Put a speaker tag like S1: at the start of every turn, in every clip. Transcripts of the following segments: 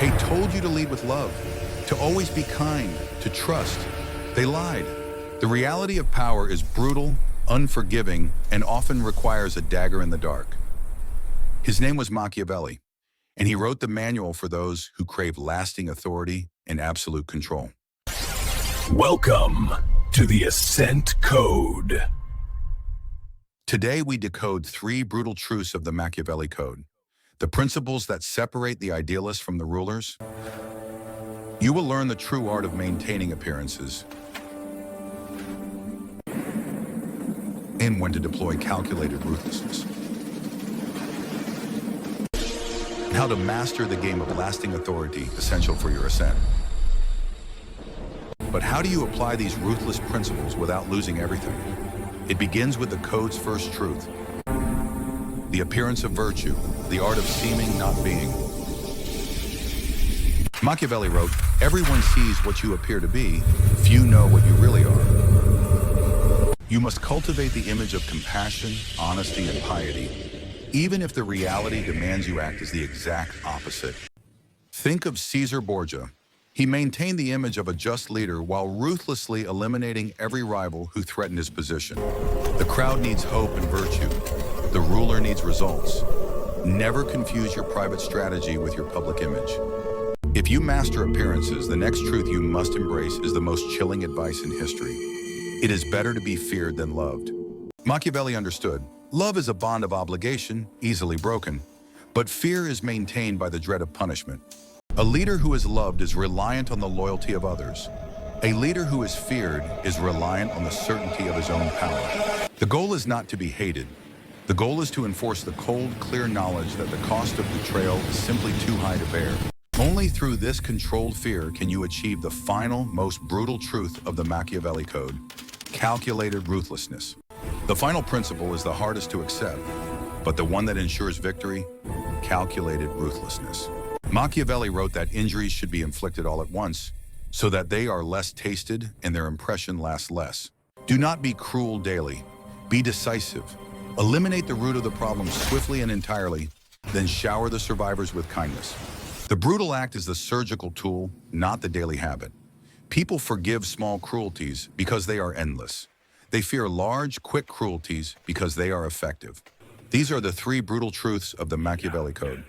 S1: They told you to lead with love, to always be kind, to trust. They lied. The reality of power is brutal, unforgiving, and often requires a dagger in the dark. His name was Machiavelli, and he wrote the manual for those who crave lasting authority and absolute control.
S2: Welcome to the Ascent Code.
S1: Today we decode 3 brutal truths of the Machiavelli Code, the principles that separate the idealists from the rulers. You will learn the true art of maintaining appearances and when to deploy calculated ruthlessness, and how to master the game of lasting authority essential for your ascent. But how do you apply these ruthless principles without losing everything? It begins with the code's first truth: the appearance of virtue, the art of seeming, not being. Machiavelli wrote, "Everyone sees what you appear to be, few know what you really are." You must cultivate the image of compassion, honesty, and piety, even if the reality demands you act as the exact opposite. Think of Cesare Borgia. He maintained the image of a just leader while ruthlessly eliminating every rival who threatened his position. The crowd needs hope and virtue. The ruler needs results. Never confuse your private strategy with your public image. If you master appearances, the next truth you must embrace is the most chilling advice in history. It is better to be feared than loved. Machiavelli understood, love is a bond of obligation, easily broken, but fear is maintained by the dread of punishment. A leader who is loved is reliant on the loyalty of others. A leader who is feared is reliant on the certainty of his own power. The goal is not to be hated. The goal is to enforce the cold, clear knowledge that the cost of betrayal is simply too high to bear. Only through this controlled fear can you achieve the final, most brutal truth of the Machiavelli Code: calculated ruthlessness. The final principle is the hardest to accept, but the one that ensures victory: calculated ruthlessness. Machiavelli wrote that injuries should be inflicted all at once, so that they are less tasted and their impression lasts less. Do not be cruel daily. Be decisive. Eliminate the root of the problem swiftly and entirely, then shower the survivors with kindness. The brutal act is the surgical tool, not the daily habit. People forgive small cruelties because they are endless. They fear large, quick cruelties because they are effective. These are the 3 brutal truths of the Machiavelli Code.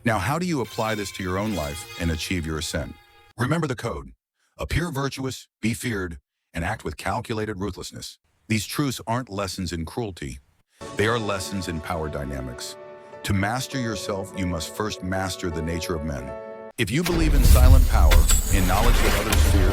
S1: Now, how do you apply this to your own life and achieve your ascent? Remember the code: appear virtuous, be feared, and act with calculated ruthlessness. These truths aren't lessons in cruelty. They are lessons in power dynamics. To master yourself, you must first master the nature of men. If you believe in silent power, in knowledge that others fear,